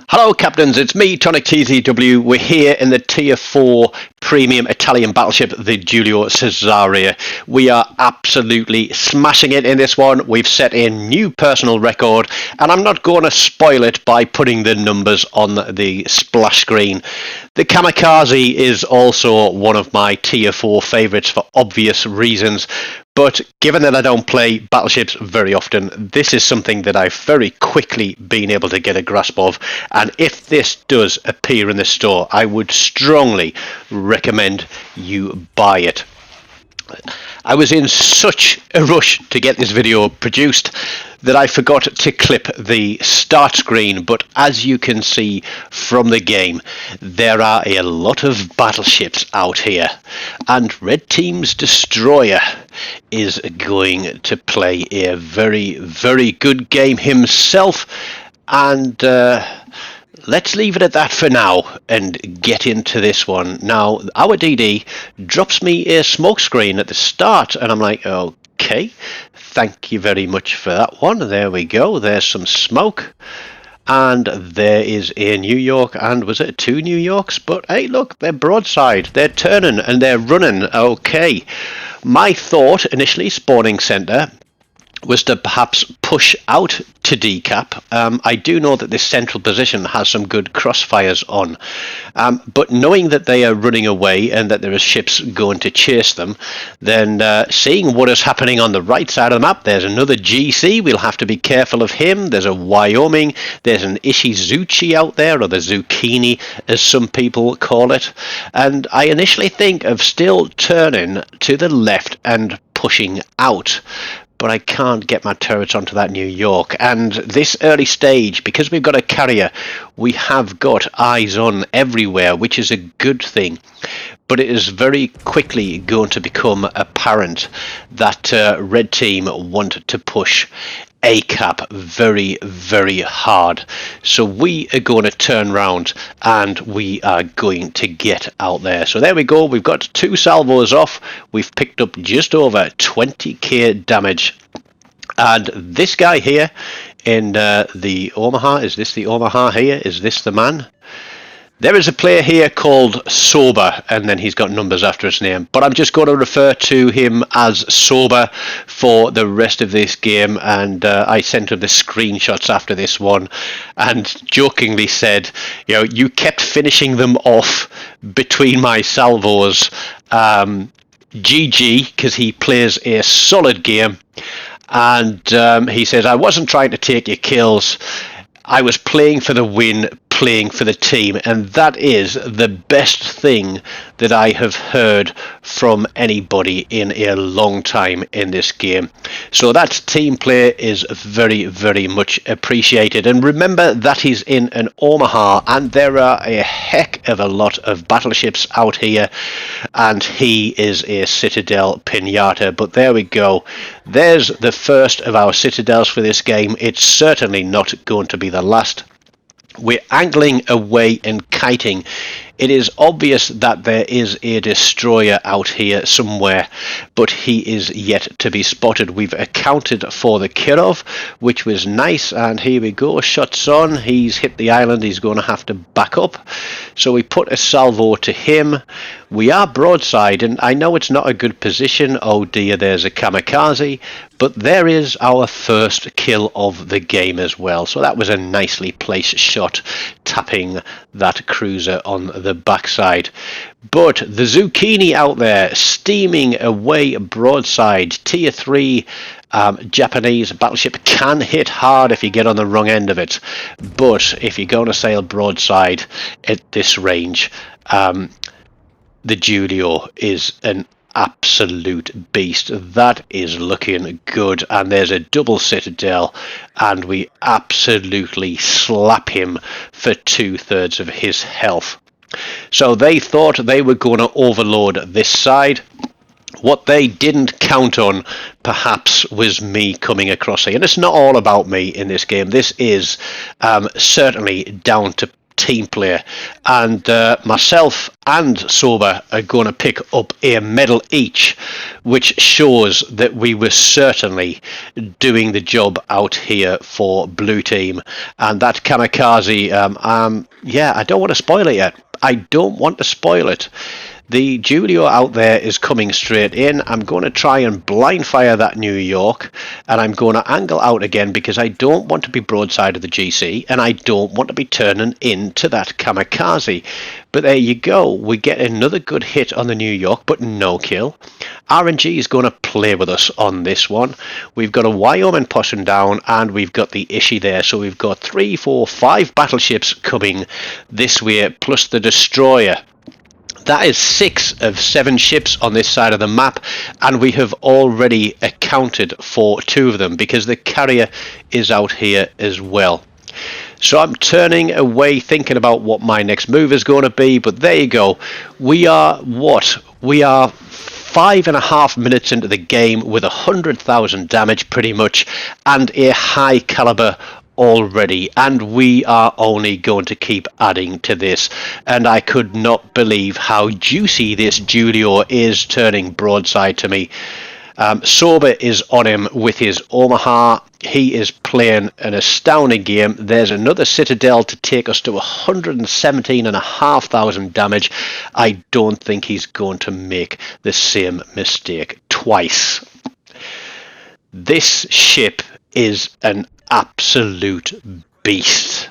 Hello Captains, it's me, Tonic TZW. We're here in the Tier 4 premium Italian battleship, the Giulio Cesare. We are absolutely smashing it in this one. We've set a new personal record, and I'm not going to spoil it by putting the numbers on the splash screen. The Kamikaze is also one of my Tier 4 favourites for obvious reasons. But given that I don't play battleships very often, this is something that I've very quickly been able to get a grasp of. And if this does appear in the store, I would strongly recommend you buy it. I was in such a rush to get this video produced that I forgot to clip the start screen, but as you can see from the game, there are a lot of battleships out here, and Red Team's destroyer is going to play a very, very good game himself, and let's leave it at that for now and get into this one. Now, our DD drops me a smoke screen at the start, and I'm like, okay, thank you very much for that one. There we go. There's some smoke. And there is a New York, and was it 2 New Yorks? But hey, look, they're broadside. They're turning and they're running. Okay. My thought initially, spawning center, was to perhaps push out to decap. I do know that this central position has some good crossfires on, but knowing that they are running away and that there are ships going to chase them, then seeing what is happening on the right side of the map, there's another GC, we'll have to be careful of him. There's a Wyoming, there's an Ishizuchi out there, or the Zucchini as some people call it, and I initially think of still turning to the left and pushing out. But I can't get my turrets onto that New York. And this early stage, because we've got a carrier, we have got eyes on everywhere, which is a good thing. But it is very quickly going to become apparent that Red Team want to push ACAP very, very hard. So we are going to turn around and we are going to get out there. So there we go. We've got 2 salvos off. We've picked up just over 20k damage. And this guy here in the Omaha, is this the Omaha here? Is this the man? There is a player here called Sober, and then he's got numbers after his name, but I'm just going to refer to him as Sober for the rest of this game. And I sent him the screenshots after this one and jokingly said, you know, you kept finishing them off between my salvos. GG, because he plays a solid game. And he says, I wasn't trying to take your kills. I was playing for the win, playing for the team, and that is the best thing that I have heard from anybody in a long time in this game. So that team play is very, very much appreciated. And remember that he's in an Omaha, and there are a heck of a lot of battleships out here, and he is a Citadel Pinata. But there we go. There's the first of our Citadels for this game. It's certainly not going to be the last. We're angling away and kiting. It is obvious that there is a destroyer out here somewhere, but he is yet to be spotted. We've accounted for the Kirov, which was nice, and here we go, shots on. He's hit the island, he's going to have to back up. So we put a salvo to him. We are broadside, and I know it's not a good position. Oh dear, there's a Kamikaze, but there is our first kill of the game as well. So that was a nicely placed shot, tapping that cruiser on the backside. But the Zucchini out there steaming away broadside. Tier 3 Japanese battleship can hit hard if you get on the wrong end of it, but if you're going to sail broadside at this range, the Giulio is an absolute beast. That is looking good, and there's a double citadel, and we absolutely slap him for 2/3 of his health. So they thought they were going to overload this side. What they didn't count on, perhaps, was me coming across here. And it's not all about me in this game. This is certainly down to team player, and myself and Sober are going to pick up a medal each, which shows that we were certainly doing the job out here for blue team. And that Kamikaze, yeah, I don't want to spoil it yet. I don't want to spoil it. The Giulio out there is coming straight in. I'm going to try and blind fire that New York, and I'm going to angle out again because I don't want to be broadside of the GC, and I don't want to be turning into that Kamikaze. But there you go. We get another good hit on the New York, but no kill. RNG is going to play with us on this one. We've got a Wyoming pushing down, and we've got the Ishi there. So we've got 3, 4, 5 battleships coming this way, plus the destroyer. That is 6 of 7 ships on this side of the map, and we have already accounted for 2 of them because the carrier is out here as well. So I'm turning away thinking about what my next move is going to be, but there you go. We are 5.5 minutes into the game with 100,000 damage pretty much, and a high caliber already, and we are only going to keep adding to this. And I could not believe how juicy this Giulio is turning broadside to me. Sober is on him with his Omaha. He is playing an astounding game. There's another Citadel to take us to 117,500 damage. I don't think he's going to make the same mistake twice. This ship is an absolute beast,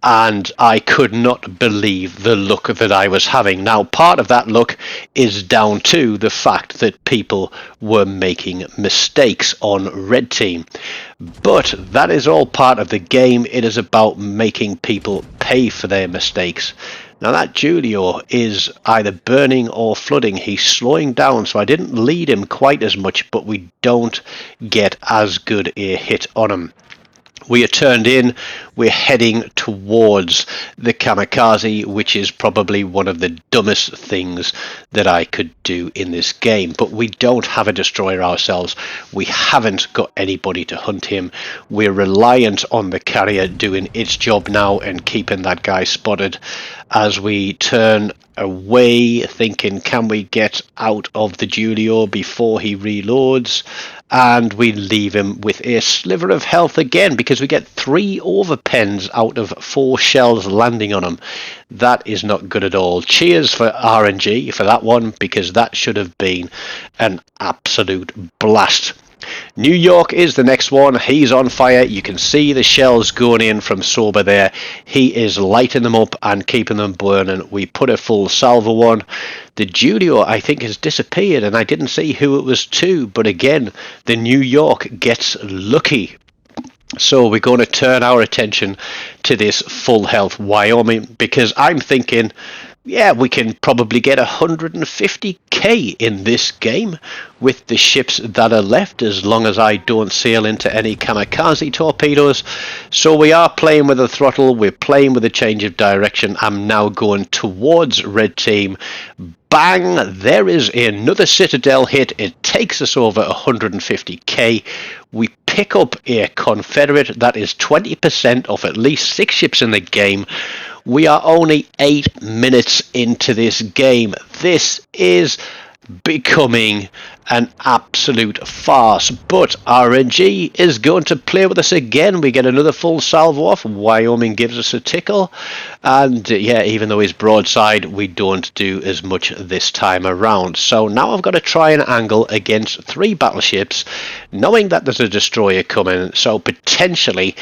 and I could not believe the luck that I was having. Now, part of that luck is down to the fact that people were making mistakes on red team, but that is all part of the game. It is about making people pay for their mistakes. Now that Giulio is either burning or flooding. He's slowing down, so I didn't lead him quite as much, but we don't get as good a hit on him. We are turned in. We're heading towards the Kamikaze, which is probably one of the dumbest things that I could do in this game. But we don't have a destroyer ourselves. We haven't got anybody to hunt him. We're reliant on the carrier doing its job now and keeping that guy spotted. As we turn away, thinking, can we get out of the Giulio before he reloads? And we leave him with a sliver of health again because we get 3 overpens out of 4 shells landing on him. That is not good at all. Cheers for RNG for that one, because that should have been an absolute blast. New York is the next one. He's on fire. You can see the shells going in from Sober there. He is lighting them up and keeping them burning. We put a full salvo on. The Giulio, I think, has disappeared, and I didn't see who it was to, but again, the New York gets lucky. So we're going to turn our attention to this full health Wyoming, because I'm thinking, yeah, we can probably get 150k in this game with the ships that are left, as long as I don't sail into any Kamikaze torpedoes. So we are playing with the throttle, we're playing with a change of direction. I'm now going towards red team. Bang, there is another Citadel hit. It takes us over 150k. We pick up a Confederate. That is 20% of at least 6 ships in the game. We are only 8 minutes into this game. This is becoming an absolute farce, but RNG is going to play with us again. We get another full salvo off. Wyoming gives us a tickle, and yeah, even though he's broadside, we don't do as much this time around. So now I've got to try and angle against 3 battleships, knowing that there's a destroyer coming, so potentially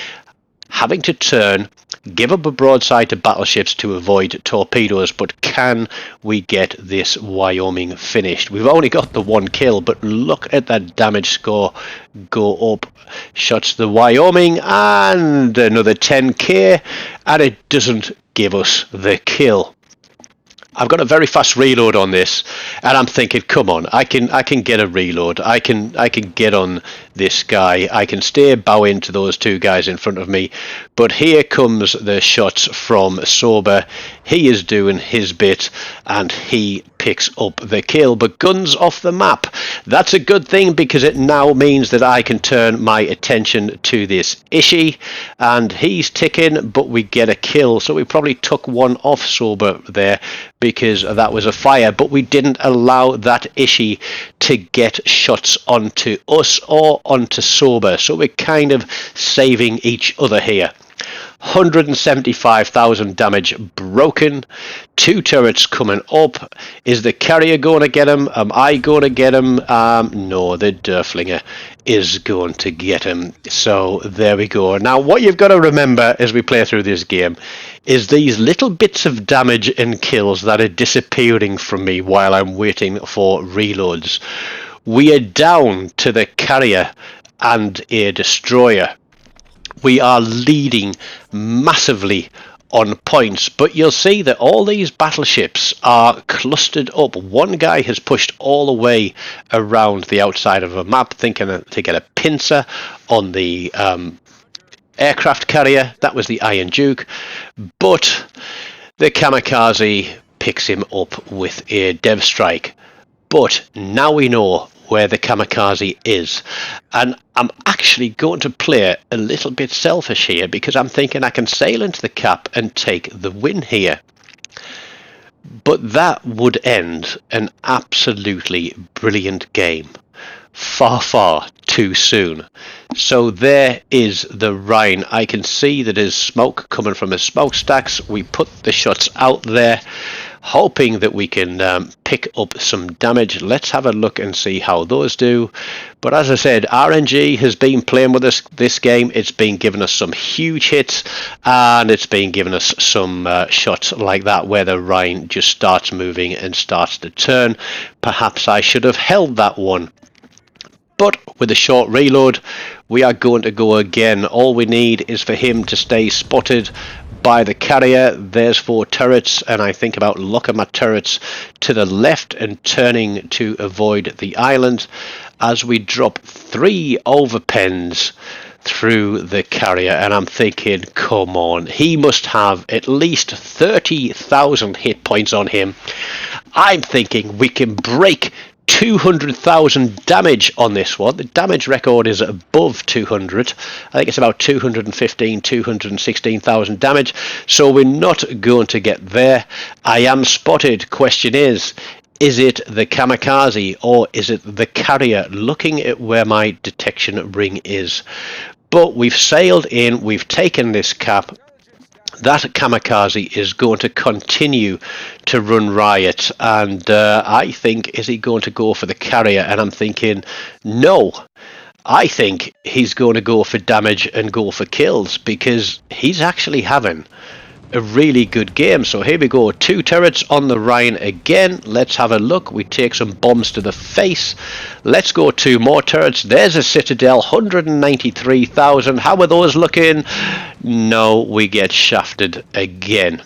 having to turn, give up a broadside to battleships to avoid torpedoes. But can we get this Wyoming finished? We've only got the 1 kill, but look at that damage score go up. Shots the Wyoming and another 10k, and it doesn't give us the kill. I've got a very fast reload on this, and I'm thinking, come on, I can get a reload. I can get on this guy. I can stay bow into those 2 guys in front of me. But here comes the shots from Sober. He is doing his bit, and he picks up the kill, but guns off the map. That's a good thing because it now means that I can turn my attention to this Ishi, and he's ticking, but we get a kill. So we probably took one off Sober there because that was a fire, but we didn't allow that Ishi to get shots onto us or onto Sober. So we're kind of saving each other here. 175,000 damage broken. 2 turrets coming up. Is the carrier going to get him? Am I going to get him? No, the Derflinger is going to get him. So there we go. Now what you've got to remember as we play through this game is these little bits of damage and kills that are disappearing from me while I'm waiting for reloads. We are down to the carrier and a destroyer. We are leading massively on points, but you'll see that all these battleships are clustered up. One guy has pushed all the way around the outside of a map, thinking to get a pincer on the aircraft carrier. That was the Iron Duke, but the Kamikaze picks him up with a dev strike. But now we know where the Kamikaze is, and I'm actually going to play a little bit selfish here because I'm thinking I can sail into the cap and take the win here, but that would end an absolutely brilliant game far too soon. So there is the Rhine. I can see that there's smoke coming from his smokestacks. We put the shots out there hoping that we can pick up some damage. Let's have a look and see how those do. But as I said, RNG has been playing with us this game. It's been giving us some huge hits, and it's been giving us some shots like that where the Rhine just starts moving and starts to turn. Perhaps I should have held that one. But with a short reload, we are going to go again. All we need is for him to stay spotted by the carrier. There's 4 turrets, and I think about locking my turrets to the left and turning to avoid the island as we drop 3 overpens through the carrier. And I'm thinking, come on, he must have at least 30,000 hit points on him. I'm thinking we can break 200,000 damage on this one. The damage record is above 200. I think it's about 215, 216,000 damage. So we're not going to get there. I am spotted. Question is it the Kamikaze or is it the carrier? Looking at where my detection ring is. But we've sailed in. We've taken this cap. That Kamikaze is going to continue to run riot, and I think, is he going to go for the carrier? And I'm thinking, no, I think he's going to go for damage and go for kills because he's actually having a really good game. So here we go, 2 turrets on the Rhine again. Let's have a look. We take some bombs to the face. Let's go 2 more turrets. There's a citadel, 193,000. How are those looking? No, we get shafted again.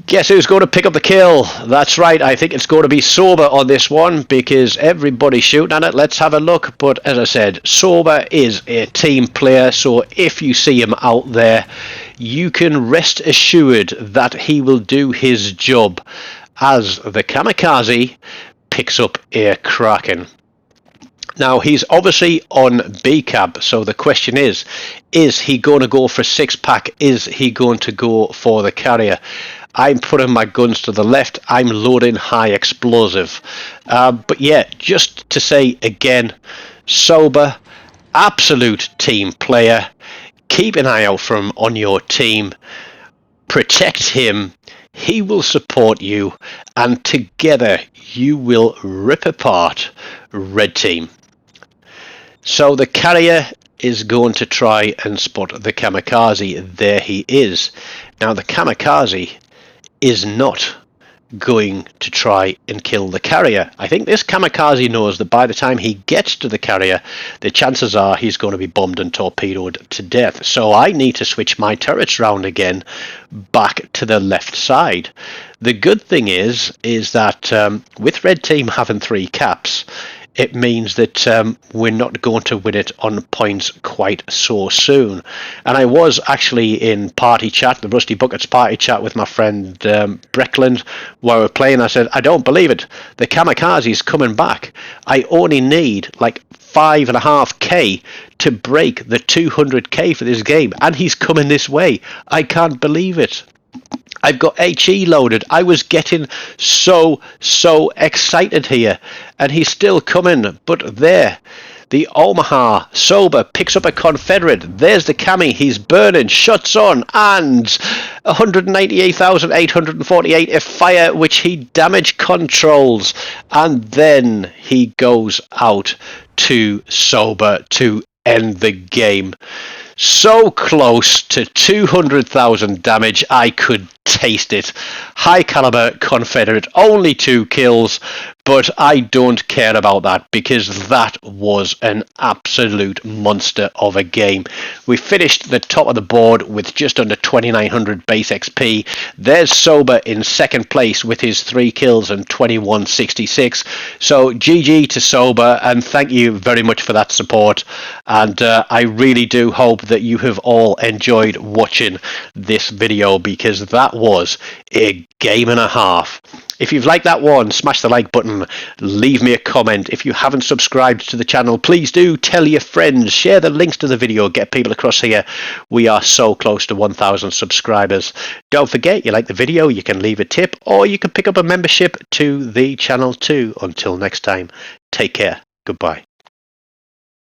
Guess who's going to pick up the kill? That's right, I think it's going to be Sober on this one because everybody's shooting at it. Let's have a look. But as I said, Sober is a team player, so if you see him out there, you can rest assured that he will do his job as the Kamikaze picks up a Kraken. Now, he's obviously on B-cab, so the question is he going to go for 6-pack? Is he going to go for the carrier? I'm putting my guns to the left. I'm loading high explosive. But yeah, just to say again, Sober, absolute team player. Keep an eye out for him on your team. Protect him. He will support you. And together you will rip apart Red Team. So the carrier is going to try and spot the Kamikaze. There he is. Now the Kamikaze is not going to try and kill the carrier. I think this Kamikaze knows that by the time he gets to the carrier, the chances are he's going to be bombed and torpedoed to death. So I need to switch my turrets round again back to the left side. The good thing is that with Red Team having 3 caps, it means that we're not going to win it on points quite so soon. And I was actually in party chat, the Rusty Buckets party chat with my friend Breckland, while we were playing. I said, I don't believe it. The Kamikaze is coming back. I only need like 5.5k to break the 200k for this game, and he's coming this way. I can't believe it. I've got HE loaded. I was getting so excited here, and he's still coming. But there, the Omaha Sober picks up a Confederate. There's the Cami. He's burning. Shots on, and 198,848 of fire, which he damage controls, and then he goes out to Sober to end the game. So close to 200,000 damage, I could taste it. High caliber Confederate, only 2 kills, but I don't care about that because that was an absolute monster of a game. We finished the top of the board with just under 2,900 base XP. There's Sober in second place with his 3 kills and 2166. So GG to Sober, and thank you very much for that support. And I really do hope that you have all enjoyed watching this video, because that was a game and a half. If you've liked that one, smash the like button, leave me a comment. If you haven't subscribed to the channel, please do. Tell your friends, share the links to the video, get people across here. We are so close to 1,000 subscribers. Don't forget, you like the video, you can leave a tip, or you can pick up a membership to the channel too. Until next time, take care. Goodbye.